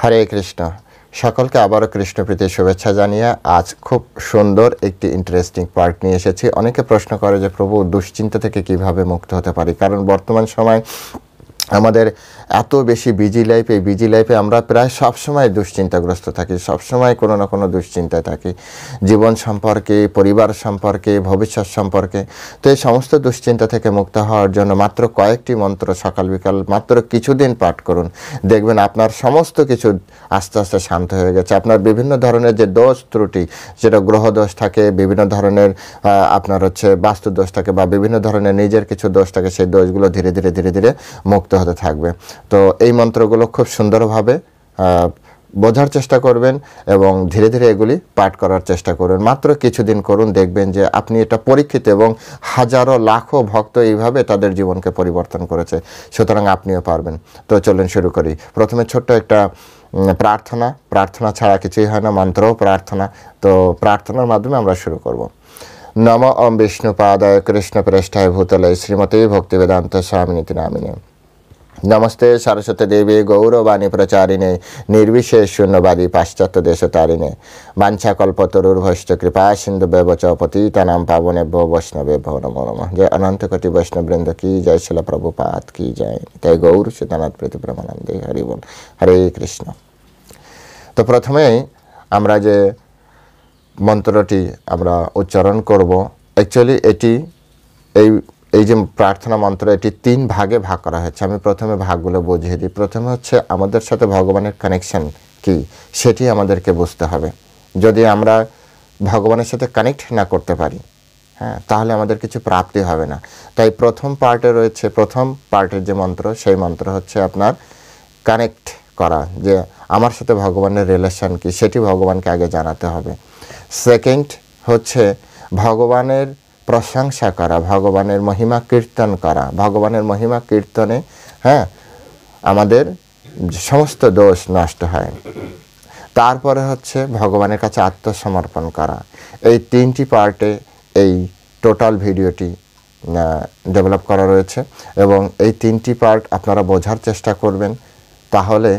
হরে কৃষ্ণ। সকলকে আবারও কৃষ্ণপ্রীতি শুভেচ্ছা জানিয়ে আজ খুব সুন্দর একটি ইন্টারেস্টিং পার্ট নিয়ে এসেছি। অনেকে প্রশ্ন করে যে প্রভু, দুশ্চিন্তা থেকে কিভাবে মুক্ত হতে পারি, কারণ বর্তমান সময় আমাদের এত বেশি বিজি লাইফে আমরা প্রায় সবসময় দুশ্চিন্তাগ্রস্ত থাকি, সবসময় কোনো না কোনো দুশ্চিন্তায় থাকি, জীবন সম্পর্কে, পরিবার সম্পর্কে, ভবিষ্যৎ সম্পর্কে। তো এই সমস্ত দুশ্চিন্তা থেকে মুক্ত হওয়ার জন্য মাত্র কয়েকটি মন্ত্র সকাল বিকাল মাত্র কিছুদিন পাঠ করুন, দেখবেন আপনার সমস্ত কিছু আস্তে আস্তে শান্ত হয়ে গেছে। আপনার বিভিন্ন ধরনের যে দোষ ত্রুটি, যেটা গ্রহ দোষ থাকে, বিভিন্ন ধরনের আপনার বাস্তু দোষ থাকে, বা বিভিন্ন ধরনের নিজের কিছু দোষ থাকে, সেই দোষগুলো ধীরে ধীরে মুক্ত হতে থাকবে। তো এই মন্ত্রগুলো খুব সুন্দরভাবে বোঝার চেষ্টা করবেন এবং ধীরে ধীরে এগুলি পাঠ করার চেষ্টা করুন। মাত্র কিছুদিন করুন, দেখবেন যে আপনি এটা পরীক্ষিত, এবং হাজারো লাখো ভক্ত এইভাবে তাদের জীবনকে পরিবর্তন করেছে, সুতরাং আপনিও পারবেন। তো চলুন শুরু করি। প্রথমে ছোট্ট একটা প্রার্থনা ছাড়া কিছুই হয় না, মন্ত্রও প্রার্থনা। তো প্রার্থনার মাধ্যমে আমরা শুরু করব। নম ওম বিষ্ণুপাদায় কৃষ্ণপ্রেষ্ঠায় ভূতলে শ্রীমতী ভক্তিবেদান্ত স্বামিনীতি নামিনে। নমস্তে সরস্বতী দেবী গৌরবাণী প্রচারিণে নির্বিশেষ শূন্যবাদী পাশ্চাত্য দেশতারিণে বাঞ্ছাকল্পতরুর্ভশ্চ কৃপা সিন্ধু ব্যবচ পতিতানাং পাবনেভ্যো বৈষ্ণবেভ্যো নমো নমঃ। জয় অনন্ত কোটি বৈষ্ণববৃন্দ কি জয়, শিল প্রভুপাদ কি জয়, তাই গৌর সীতানাথ প্রীতি প্রেমানন্দে হরি বল। হরে কৃষ্ণ। তো প্রথমেই আমরা যে মন্ত্রটি আমরা উচ্চারণ করব, অ্যাকচুয়ালি এই যে প্রার্থনা মন্ত্র, এটি 3 ভাগে ভাগ করা হয়েছে। আমি প্রথমে ভাগগুলো বুঝিয়ে দিই। প্রথমে আমাদের সাথে ভগবানের কানেকশন কি, সেটি আমাদেরকে বুঝতে হবে। যদি আমরা ভগবানের সাথে কানেক্ট না করতে পারি, তাহলে আমাদের কিছু প্রাপ্তি হবে না। তাই প্রথম পার্টের যে মন্ত্র, সেই মন্ত্র হচ্ছে আপনার কানেক্ট করা, যে আমার সাথে ভগবানের রিলেশন কি, সেটি ভগবানকে আগে জানাতে হবে। সেকেন্ড হচ্ছে ভগবানের প্রশংসা করা, ভগবানের মহিমা কীর্তন করা। ভগবানের মহিমা কীর্তনে আমাদের সমস্ত দোষ নষ্ট হয়। তারপরে ভগবানের কাছে আত্মসমর্পণ করা। এই 3টি পার্টে এই টোটাল ভিডিওটি ডেভেলপ করা রয়েছে, এবং এই 3টি পার্ট আপনারা বোঝার চেষ্টা করবেন। তাহলে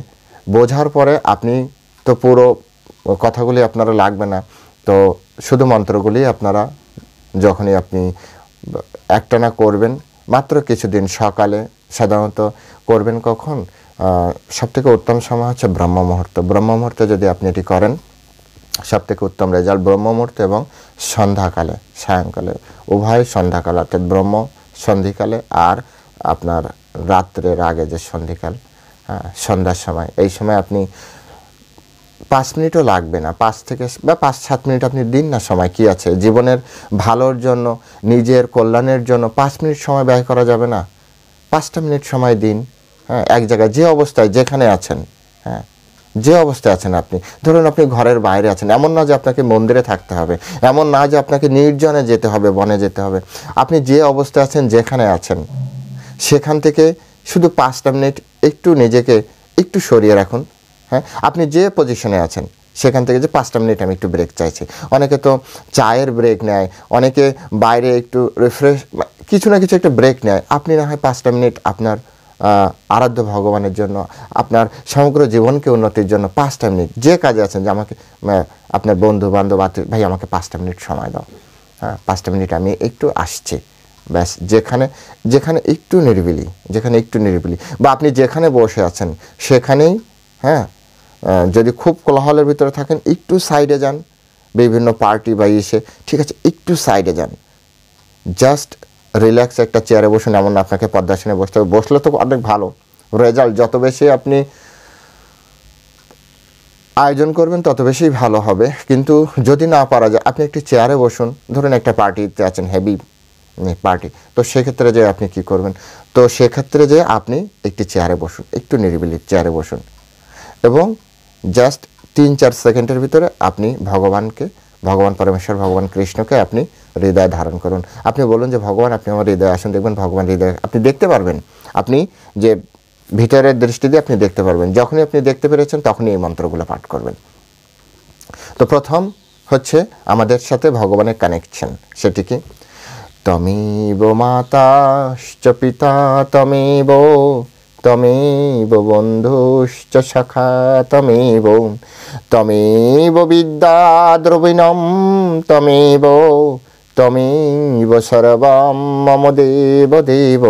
বোঝার পরে আপনি তো পুরো কথাগুলি আপনারা লাগবে না, তো শুধু মন্ত্রগুলি আপনারা যখনই আপনি একটানা করবেন, মাত্র কিছুদিন সকালে সাধারণত করবেন। কখন? সবথেকে উত্তম সময় হচ্ছে ব্রহ্ম মুহূর্ত। ব্রহ্ম মুহূর্তে যদি আপনি এটি করেন, সবথেকে উত্তম রেজাল্ট ব্রহ্ম মুহূর্তে এবং সন্ধ্যাকালে, সায়ংকালে, উভয় সন্ধ্যাকাল, অর্থাৎ ব্রহ্ম সন্ধিকালে আর আপনার রাত্রের আগে যে সন্ধিকাল, সন্ধ্যার সময়, এই সময় আপনি 5 মিনিটও লাগবে না, 5 মিনিট আপনি দিন না সময়। কি আছে, জীবনের ভালোর জন্য, নিজের কল্যাণের জন্য 5 মিনিট সময় ব্যয় করা যাবে না? 5টা মিনিট সময় দিন। এক জায়গায় যে অবস্থায় যেখানে আছেন, যে অবস্থায় আছেন, আপনি ধরুন আপনি ঘরের বাইরে আছেন, এমন না যে আপনাকে মন্দিরে থাকতে হবে, এমন না যে আপনাকে নির্জনে যেতে হবে, বনে যেতে হবে। আপনি যে অবস্থায় আছেন, যেখানে আছেন, সেখান থেকে শুধু 5টা মিনিট একটু নিজেকে একটু সরিয়ে রাখুন। আপনি যে পজিশনে আছেন সেখান থেকে যে 5টা মিনিট আমি একটু ব্রেক চাইছি। অনেকে তো চায়ের ব্রেক নেয়, অনেকে বাইরে একটু রিফ্রেশ, কিছু না কিছু একটা ব্রেক নেয়। আপনি না হয় 5টা মিনিট আপনার আরাধ্য ভগবানের জন্য, আপনার সমগ্র জীবনকে উন্নতির জন্য 5টা মিনিট যে কাজে আছেন, যে আমাকে আপনার বন্ধু বান্ধব ভাই আমাকে 5টা মিনিট সময় দাও, 5টা মিনিট আমি একটু আসছি, ব্যাস। যেখানে একটু নিরিবিলি, বা আপনি যেখানে বসে আছেন সেখানেই, যদি খুব কোলাহলের ভিতরে থাকেন, একটু সাইডে যান, বিভিন্ন পার্টি বা এসে, ঠিক আছে, একটু সাইডে যান, জাস্ট রিল্যাক্স একটা চেয়ারে বসুন। এমন আপনাকে পদ্মাসনে বসতে হবে, বসলে তো অনেক ভালো রেজাল্ট। যত বেশি আপনি আয়োজন করবেন তত বেশি ভালো হবে। কিন্তু যদি না পারা যায়, আপনি একটি চেয়ারে বসুন। ধরুন একটা পার্টিতে আছেন, হেভি পার্টি, তো সেক্ষেত্রে যে আপনি কি করবেন, তো সেক্ষেত্রে যে আপনি একটি চেয়ারে বসুন, একটু নিরিবিলি চেয়ারে বসুন, এবং জাস্ট 3-4 সেকেন্ডের ভিতরে আপনি ভগবান পরমেশ্বর, ভগবান কৃষ্ণকে আপনি হৃদয়ে ধারণ করুন। আপনি বলুন যে ভগবান, আপনি আমার হৃদয়ে আসুন। দেখবেন ভগবান হৃদয়ে আপনি দেখতে পারবেন, আপনি যে ভিতরের দৃষ্টি দিয়ে আপনি দেখতে পারবেন। যখনই আপনি দেখতে পেরেছেন, তখনই এই মন্ত্রগুলো পাঠ করবেন। তো প্রথম হচ্ছে আমাদের সাথে ভগবানের কানেকশন, সেটি কি? তমেব মাতা চ পিতা তমেব তমেব বন্ধুশ্চ সখা তমেব বিদ্যা দ্রবিণম তমেব সর্বম মম দেব দেব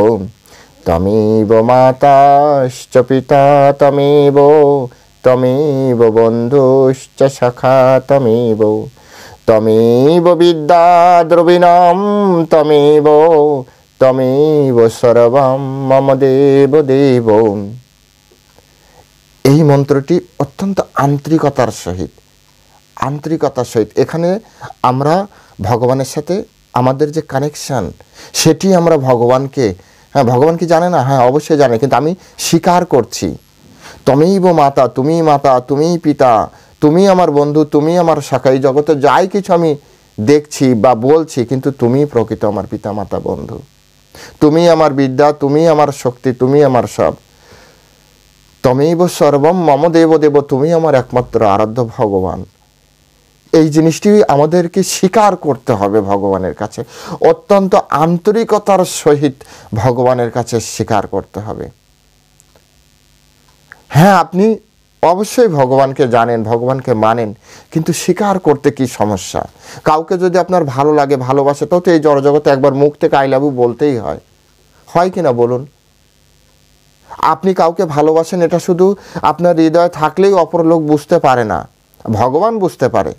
তমেব মাতাশ্চ পিতা তমেব বন্ধুশ্চ সখা তমেব বিদ্যা দ্রবিণম তমেব সর্বম মম দেব দেব। এই মন্ত্রটি অত্যন্ত আন্তরিকতার সহিত এখানে আমরা ভগবানের সাথে আমাদের যে কানেকশন সেটি আমরা ভগবানকে, হ্যাঁ ভগবান কি জানে না? হ্যাঁ অবশ্যই জানে, কিন্তু আমি স্বীকার করছি তমেইব মাতা, তুমিই পিতা, তুমি আমার বন্ধু, তুমি আমার সখা। এই জগতে যাই কিছু আমি দেখছি বা বলছি, কিন্তু তুমি প্রকৃত আমার পিতা মাতা বন্ধু, তুমি আমার বিদ্যা, তুমি আমার শক্তি, তুমি আমার সব। তমেইব সর্বম মম দেব দেব, তুমি আমার একমাত্র আরাধ্য ভগবান। এই জিনিসটি আমাদেরকে স্বীকার করতে হবে ভগবানের কাছে, অত্যন্ত আন্তরিকতার সহিত ভগবানের কাছে স্বীকার করতে হবে। হ্যাঁ আপনি অবশ্যই ভগবানকে জানেন, ভগবানকে মানেন, কিন্তু স্বীকার করতে কি সমস্যা? কাউকে যদি আপনার ভালো লাগে, ভালোবাসে, তো এই জড়জগতে একবার মুখ থেকে আই লাভ ইউ বলতেই হয় কি না বলুন? আপনি কাউকে ভালোবাসেন, এটা শুধু আপনার হৃদয়ে থাকলেই অপর লোক বুঝতে পারে না, ভগবান বুঝতে পারে।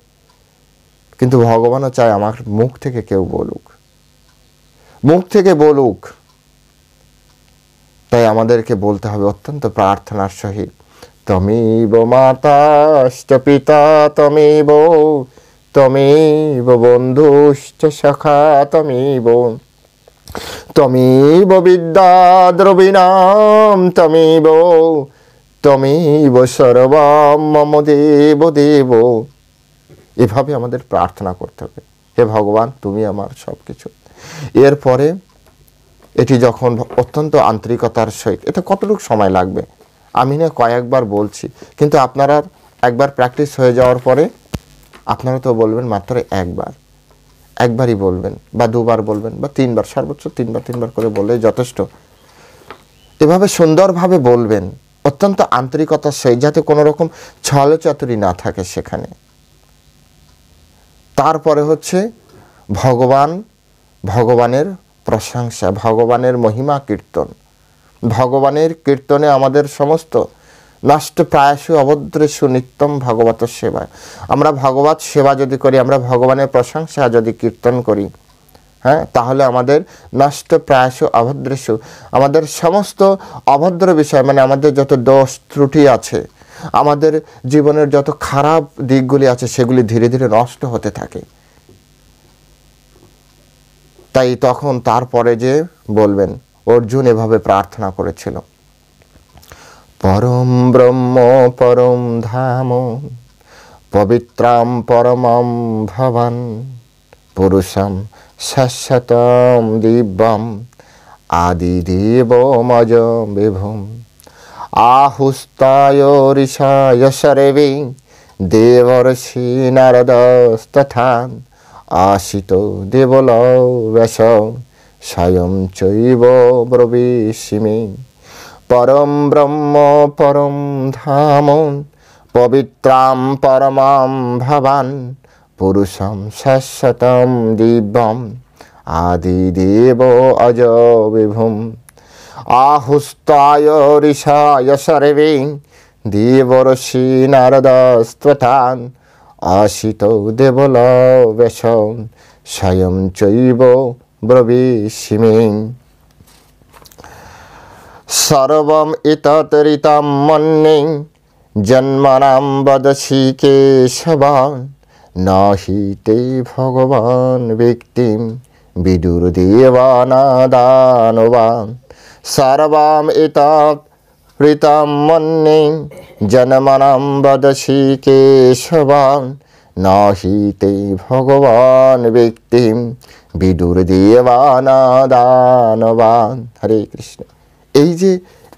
কিন্তু ভগবানও চায় আমার মুখ থেকে কেউ বলুক। তাই আমাদেরকে বলতে হবে অত্যন্ত প্রার্থনার সহিত, তমেব মাতাশ্চ পিতা তমেব বন্ধুশ্চ সখা তমেব বিদ্যা দ্রবিণাম তমেব সর্বম মম দেব দেব। এভাবে আমাদের প্রার্থনা করতে হবে, হে ভগবান তুমি আমার সব কিছু। এরপরে এটি যখন অত্যন্ত আন্তরিকতার সহিত, এটা কতটুকু সময় লাগবে আমি না কয়েকবার বলছি, কিন্তু আপনারা একবার প্র্যাকটিস হয়ে যাওয়ার পরে আপনারা তো বলবেন মাত্র একবারই বলবেন, বা দুবার বলবেন, বা তিনবার, সর্বোচ্চ তিনবার করে বললেই যথেষ্ট। এভাবে সুন্দরভাবে বলবেন অত্যন্ত আন্তরিকতার সহিত, যাতে কোনো রকম ছলচাতুরি না থাকে সেখানে। তারপরে হচ্ছে ভগবানের প্রশংসা, ভগবানের মহিমা কীর্তন। ভগবানের কীর্তনে আমাদের সমস্ত নষ্ট প্রায়শু অভদ্রেষু নিত্যম ভগবত সেবা। আমরা ভগবত সেবা যদি করি, আমরা ভগবানের প্রশংসা যদি কীর্তন করি, হ্যাঁ, তাহলে আমাদের নষ্ট প্রায়শু অভদ্রেষু, আমাদের সমস্ত অভদ্র বিষয়, মানে আমাদের যত দোষ ত্রুটি আছে, আমাদের জীবনের যত খারাপ দিকগুলি আছে, সেগুলি ধীরে ধীরে নষ্ট হতে থাকে। তাই তখন তারপরে যে বলবেন, অর্জুন এভাবে প্রার্থনা করেছিল, পরম ব্রহ্ম পরম ধাম পবিত্রাম পরমম ভবান পুরুষম শাশ্বতম দিব্যম আদিদেবমজম বিভুম আহুস্তায় ঋষায় সর্বে দেবর্ষি নারদস্তথা আশিত দেবলৌ ব্যাস স্বয়ং চৈব ব্রবীষিমে পরম ব্রহ্ম পরম ধাম পবিত্রাম পরমাম ভবান পুরুষম শাশ্বতম দিব্যম আদিদেব অজ বিভুম আহুস্তায় ঋষায় সর্বে দেবর্ষি নারদস্তথা আশিত দেবলৌ ব্যাস স্বয়ং চৈব ব্রবীষিমে সর্বম ইততরিতম মন্যে জন্মনাম বদসি কেশব নাহি তে ভগবান ব্যক্তিম বিদুর্দেবানাদানবা সর্বম ইততরিতম মন্যে জন্মনাম বদসি কেশব নাহি তে ভগবান ব্যক্তিম বিদুর্দেবানাদানবা। হরে কৃষ্ণ।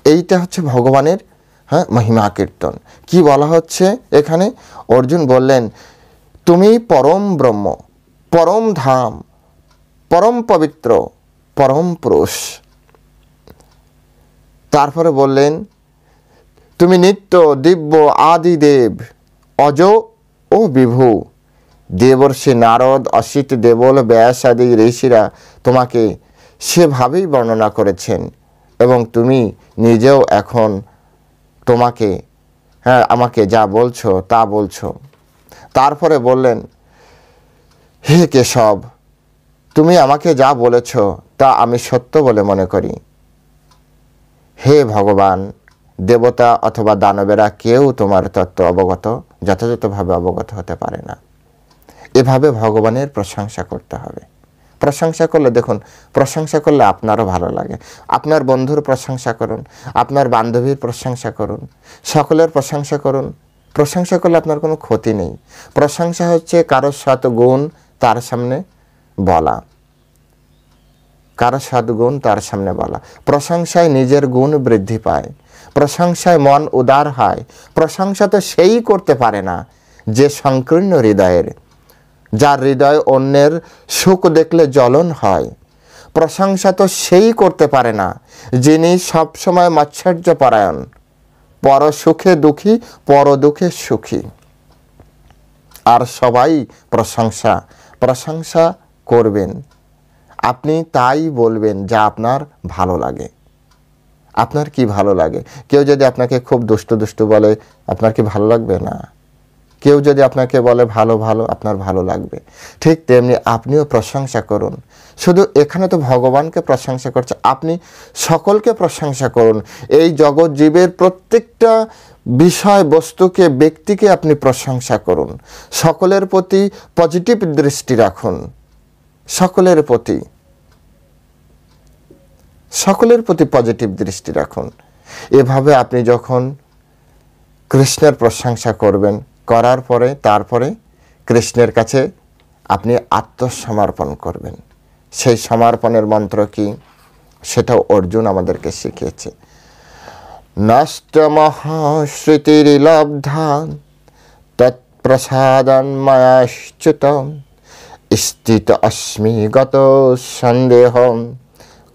এইটা হচ্ছে ভগবানের মহিমা কীর্তন। কি বলা হচ্ছে এখানে? অর্জুন বললেন, তুমি পরম ব্রহ্ম, পরম ধাম, পরম পবিত্র, পরম পুরুষ। তারপরে বললেন, তুমি নিত্য দিব্য আদি দেব, অজ ও বিভু। দেবর্ষি নারদ, অসিত, দেবল, ব্যাস আদি ঋষিরা তোমাকে সেভাবেই বর্ণনা করেছেন এবং তুমি নিজেও এখন তোমাকে আমাকে যা বলছো তা বলছো। তারপরে বললেন, হে কেশব, তুমি আমাকে যা বলেছ তা আমি সত্য বলে মনে করি। হে ভগবান, দেবতা অথবা দানবেরা কেউ তোমার তত্ত্ব যথাযথভাবে অবগত হতে পারে না। এভাবে ভগবানের প্রশংসা করতে হবে। প্রশংসা করলে দেখুন, প্রশংসা করলে আপনারও ভালো লাগে। আপনার বন্ধুর প্রশংসা করুন, আপনার বান্ধবীর প্রশংসা করুন, সকলের প্রশংসা করুন। প্রশংসা করলে আপনার কোনো ক্ষতি নেই। প্রশংসা হচ্ছে কারো সৎগুণ তার সামনে বলা, কারো সদ্গুণ তার সামনে বলা। প্রশংসায় নিজের গুণ বৃদ্ধি পায়, প্রশংসায় মন উদার হয়। প্রশংসা তো সেই করতে পারে না যে সংকীর্ণ হৃদয়ের, যার হৃদয় অন্যের সুখ দেখলে জ্বলন হয়। প্রশংসা তো সেই করতে পারে না যিনি সবসময় মাৎসর্যপরায়ণ, পর সুখে দুঃখী, পর দুঃখে সুখী। আর সবাই প্রশংসা করবেন, আপনি তাই বলবেন যা আপনার ভালো লাগে। আপনার কি ভালো লাগে? কেউ যদি আপনাকে খুব দুষ্টু বলে, আপনার কি ভালো লাগবে? না। কেউ যদি আপনাকে বলে ভালো, আপনার ভালো লাগবে। ঠিক তেমনি আপনিও প্রশংসা করুন। শুধু এখানে তো ভগবানকে প্রশংসা করছে, আপনি সকলকে প্রশংসা করুন। এই জগৎ জীবের প্রত্যেকটা বিষয় বস্তুকে, ব্যক্তিকে আপনি প্রশংসা করুন। সকলের প্রতি পজিটিভ দৃষ্টি রাখুন, সকলের প্রতি পজিটিভ দৃষ্টি রাখুন। এভাবে আপনি যখন কৃষ্ণের প্রশংসা করবেন, করার পরে তারপরে কৃষ্ণের কাছে আপনি আত্মসমর্পণ করবেন। সেই সমর্পণের মন্ত্র কি, সেটাও অর্জুন আমাদেরকে শিখিয়েছে। নষ্ট মহাশ্রুতির্লব্ধান তৎপ্রসাদান ময়াশ্চ্যুতম স্থিত অস্মি গত সন্দেহম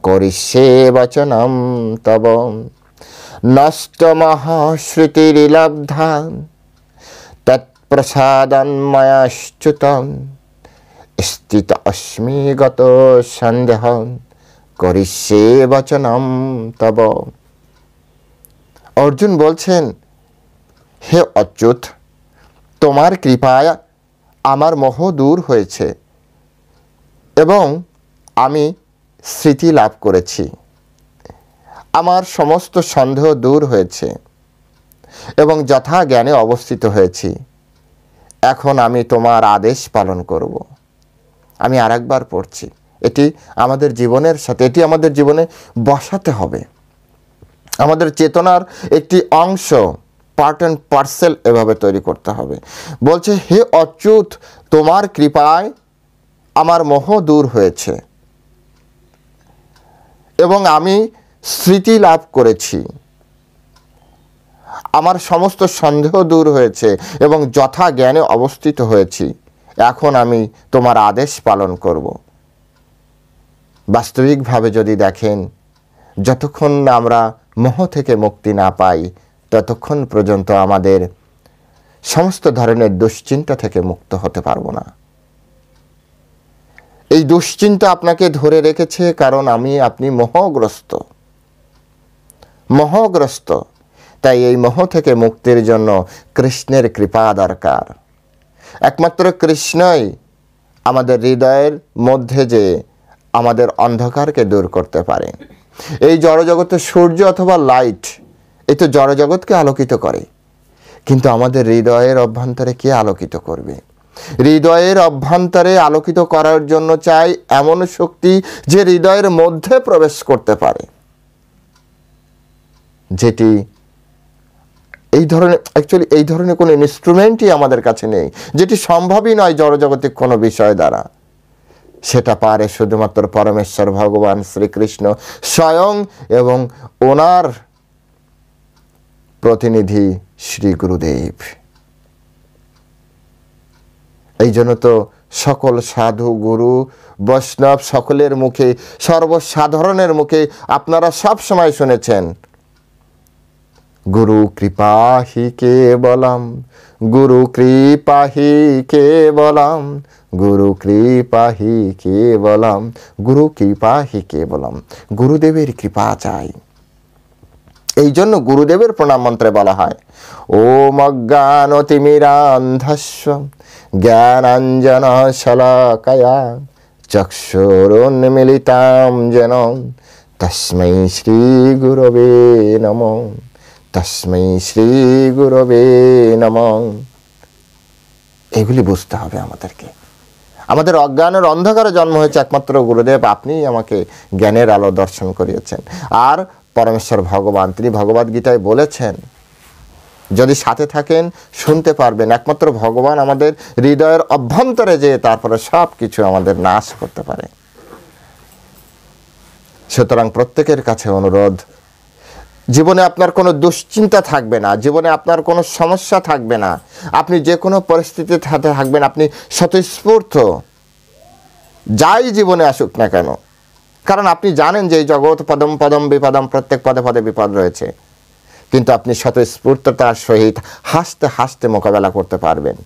করিষ্যে বচনম তব। নষ্ট মহাশ্রুতির্লব্ধান তৎপ্রসাদান ময়াশ্চ্যুতম স্থিত অস্মি গত সন্দেহম করিষ্যে বচনম তব। অর্জুন বলছেন, হে অচ্যুত, তোমার কৃপায় আমার মোহ দূর হয়েছে এবং আমি স্মৃতি লাভ করেছি। আমার সমস্ত সন্দেহ দূর হয়েছে এবং যথা জ্ঞানে অবস্থিত হয়েছি। এখন আমি তোমার আদেশ পালন করব। আমি আরেকবার পড়ছি, এটি আমাদের জীবনের সাথে, এটি আমাদের জীবনে বসাতে হবে। আমাদের চেতনার একটি অংশ, পার্ট অ্যান্ড পার্সেল এভাবে তৈরি করতে হবে। বলছে, হে অচ্যুত, তোমার কৃপায় আমার মোহ দূর হয়েছে এবং আমি স্মৃতি লাভ করেছি। আমার সমস্ত সন্দেহ দূর হয়েছে এবং যথা জ্ঞানে অবস্থিত হয়েছি। এখন আমি তোমার আদেশ পালন করব। বাস্তবিকভাবে যদি দেখেন, যতক্ষণ আমরা মোহ থেকে মুক্তি না পাই, ততক্ষণ পর্যন্ত আমাদের সমস্ত ধরনের দুশ্চিন্তা থেকে মুক্ত হতে পারবো না। এই দুশ্চিন্তা আপনাকে ধরে রেখেছে কারণ আপনি মোহগ্রস্ত। তাই এই মোহ থেকে মুক্তির জন্য কৃষ্ণের কৃপা দরকার। একমাত্র কৃষ্ণই আমাদের হৃদয়ের মধ্যে যে আমাদের অন্ধকারকে দূর করতে পারে। এই জড়জগতে সূর্য অথবা লাইট, এই তো জড়জগৎকে আলোকিত করে, কিন্তু আমাদের হৃদয়ের অভ্যন্তরে কে আলোকিত করবে? হৃদয়ের অভ্যন্তরে আলোকিত করার জন্য চাই এমন শক্তি যে হৃদয়ের মধ্যে প্রবেশ করতে পারে, যেটি এই ধরনের কোনো ইনস্ট্রুমেন্টই আমাদের কাছে নেই, যেটি সম্ভবই নয় জড়জগতিক কোনো বিষয় দ্বারা। সেটা পারে শুধুমাত্র পরমেশ্বর ভগবান শ্রীকৃষ্ণ স্বয়ং এবং ওনার প্রতিনিধি শ্রী গুরুদেব। এই জন্য তো সকল সাধু, গুরু, বৈষ্ণব সকলের মুখে, সর্বসাধারণের মুখে আপনারা সব সময় শুনেছেন, गुरु कृपा ही केवलम, गुरु कृपा ही केवलम, गुरु कृपा ही केवलम, गुरु कृपा ही केवलम। गुरुदेवेर कृपा चाই। এই জন্য গুরুদেবের প্রণাম মন্ত্রে বলা হয় ওম অজ্ঞানতিমিরান্ধস্য জ্ঞানাঞ্জন শলাকায়া চক্ষুরুন্মিলিতাং যেন তস্मै শ্রী গুরবে নমঃ, তস্मै শ্রী গুরবে নমঃ। এগুলি বুঝতে হবে আমাদেরকে। আমাদের অজ্ঞানের অন্ধকারে জন্ম হয়েছে একমাত্র গুরুদেব, আপনিই আমাকে জ্ঞানের আলো দর্শন করিয়েছেন। আর পরমেশ্বর ভগবান তিনি ভগবদ গীতায় বলেছেন, যদি সাথে থাকেন শুনতে পারবেন, একমাত্র ভগবান আমাদের হৃদয়ের অভ্যন্তরে যে তারপরে সব কিছু আমাদের নাশ করতে পারে। সুতরাং প্রত্যেকের কাছে অনুরোধ, জীবনে আপনার কোনো দুশ্চিন্তা থাকবে না, জীবনে আপনার কোনো সমস্যা থাকবে না, আপনি যে কোনো পরিস্থিতিতে থাকবেন, আপনি স্বতঃস্ফূর্ত যাই জীবনে আসুক না কেন, কারণ আপনি জানেন যে এই জগৎ পদম পদম বিপদম, প্রত্যেক পদে পদে বিপদ রয়েছে, কিন্তু আপনি স্বতঃস্ফূর্ততার সহিত হাসতে হাসতে মোকাবেলা করতে পারবেন।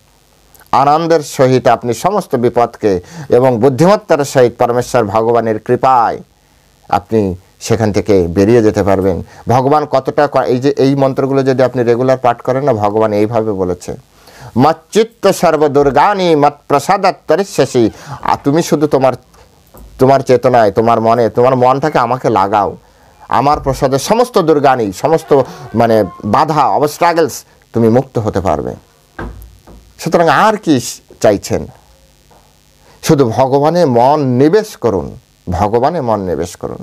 আনন্দের সহিত আপনি সমস্ত বিপদকে এবং বুদ্ধিমত্তার সহিত পরমেশ্বর ভগবানের কৃপায় আপনি সেখান থেকে বেরিয়ে যেতে পারবেন। ভগবান কতটা, এই যে এই মন্ত্রগুলো যদি আপনি রেগুলার পাঠ করেন না, ভগবান এইভাবে বলেছে মচ্চিত্ত সর্বদুর্গানি মৎ প্রসাদাৎ তরিষ্যসি। আর তুমি শুধু তোমার চেতনায়, তোমার মনে, তোমার মনটাকে আমাকে লাগাও, আমার প্রসাদের সমস্ত দুর্গানি, সমস্ত মানে বাধা অবস্ট্রাগলস তুমি মুক্ত হতে পারবে। সুতরাং আর কি চাইছেন? শুধু ভগবানে মন নিবেশ করুন, ভগবানে মন নিবেশ করুন।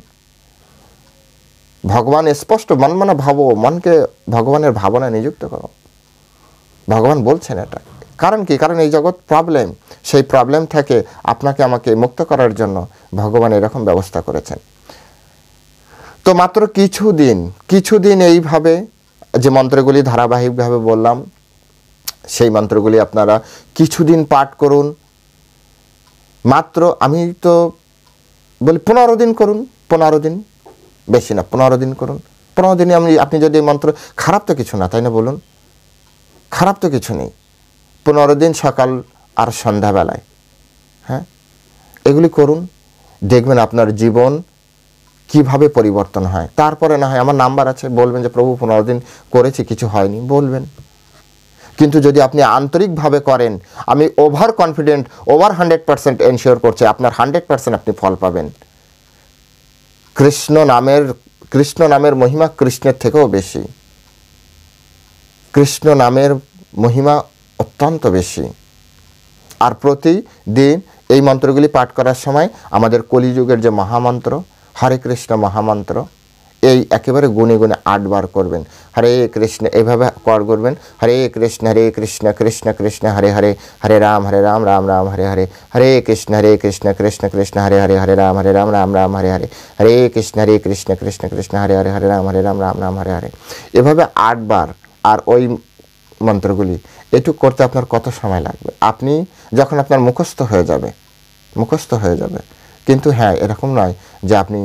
ভগবান স্পষ্ট মন মানে ভাবো, মনকে ভগবানের ভাবনা নিযুক্ত করো। ভগবান বলছেন এটা। কারণ কি? কারণ এই জগৎ প্রবলেম, সেই প্রবলেম থেকে আপনাকে আমাকে মুক্ত করার জন্য ভগবান এরকম ব্যবস্থা করেছেন। তো মাত্র কিছুদিন এইভাবে যে মন্ত্রগুলি ধারাবাহিকভাবে বললাম, সেই মন্ত্রগুলি আপনারা কিছুদিন পাঠ করুন। মাত্র আমি তো বলি 15 দিন করুন, 15 দিন, বেশি না, 15 দিন করুন। 15 দিনে আপনি যদি এই মন্ত্র, খারাপ তো কিছু না, তাই না বলুন? খারাপ তো কিছু নেই। 15 দিন সকাল আর সন্ধ্যাবেলায়, হ্যাঁ, এগুলি করুন, দেখবেন আপনার জীবন কিভাবে পরিবর্তন হয়। তারপরে না হয় আমার নাম্বার আছে, বলবেন যে প্রভু 15 দিন করেছি কিছু হয়নি, বলবেন। কিন্তু যদি আপনি আন্তরিকভাবে করেন, আমি ওভার কনফিডেন্ট, ওভার 100% এনশিওর করছি আপনার 100% আপনি ফল পাবেন। কৃষ্ণ নামের মহিমা কৃষ্ণের থেকেও বেশি। কৃষ্ণ নামের মহিমা অত্যন্ত বেশি। আর প্রতিদিন এই মন্ত্রগুলি পাঠ করার সময় আমাদের কলিযুগের যে মহামন্ত্র হরে কৃষ্ণ মহামন্ত্র, এই একেবারে গুনে গুনে 8 বার করবেন। হরে কৃষ্ণ এইভাবে করবেন, হরে কৃষ্ণ কৃষ্ণ কৃষ্ণ হরে হরে, হরে রাম রাম রাম হরে হরে, হরে কৃষ্ণ কৃষ্ণ কৃষ্ণ হরে হরে, হরে রাম রাম রাম হরে হরে, হরে কৃষ্ণ কৃষ্ণ কৃষ্ণ হরে হরে, হরে রাম রাম রাম হরে হরে। এভাবে 8 বার। আর ওই মন্ত্রগুলি এটুকু করতে আপনার কত সময় লাগবে? আপনি যখন আপনার মুখস্থ হয়ে যাবে। কিন্তু হ্যাঁ, এরকম নয় যে আপনি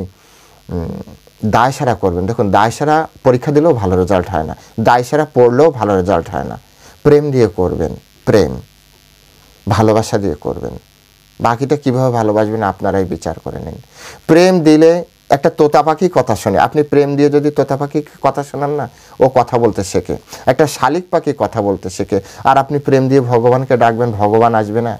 দায়সারা করবেন। দেখুন, দায়সারা পরীক্ষা দিলেও ভালো রেজাল্ট হয় না, দায়সারা পড়লেও ভালো রেজাল্ট হয় না। প্রেম দিয়ে করবেন, প্রেম ভালোবাসা দিয়ে করবেন। বাকিটা কিভাবে ভালোবাসবেন আপনারাই বিচার করে নিন। প্রেম দিলে একটা তোতা পাখি কথা শোনে, আপনি প্রেম দিয়ে যদি তোতা পাখি কথা শোনান না, ও কথা বলতে শেখে। একটা শালিক পাখি কথা বলতে শেখে। আর আপনি প্রেম দিয়ে ভগবানকে ডাকবেন, ভগবান আসবে না?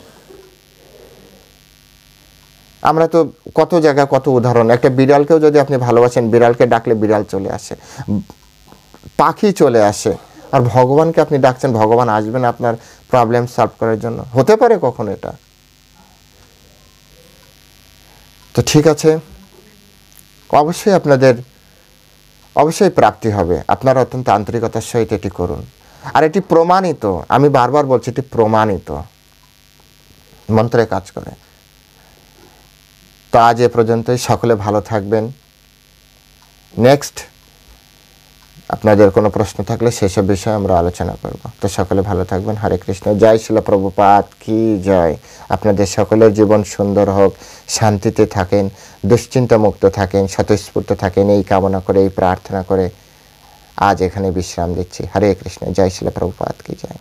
আমরা তো কত জায়গায় কত উদাহরণ। একটা বিড়ালকেও যদি আপনি ভালোবাসেন, বিড়ালকে ডাকলে বিড়াল চলে আসে, পাখি চলে আসে। আর ভগবানকে আপনি ডাকছেন, ভগবান আসবেন আপনার প্রবলেম সলভ করার জন্য? হতে পারে কখনো এটা? তো ঠিক আছে, অবশ্যই আপনাদের প্রাপ্তি হবে। আপনারা অত্যন্ত আন্তরিকতার সহিত এটি করুন। আর এটি প্রমাণিত, আমি বারবার বলছি, এটি প্রমাণিত, মন্ত্রে কাজ করে। তো আজ এ পর্যন্তই। সকলে ভালো থাকবেন। নেক্সট আপনাদের কোনো প্রশ্ন থাকলে সেসব বিষয়ে আমরা আলোচনা করব। তো সকলে ভালো থাকবেন। হরে কৃষ্ণ। জয় শিল প্রভুপাদ কি জয়। আপনাদের সকলের জীবন সুন্দর হোক, শান্তিতে থাকেন, দুশ্চিন্তা মুক্ত থাকেন, স্বতঃস্ফূর্ত থাকেন, এই কামনা করে, এই প্রার্থনা করে আজ এখানে বিশ্রাম দিচ্ছি। হরে কৃষ্ণ। জয় শিল প্রভুপাদ কি জয়।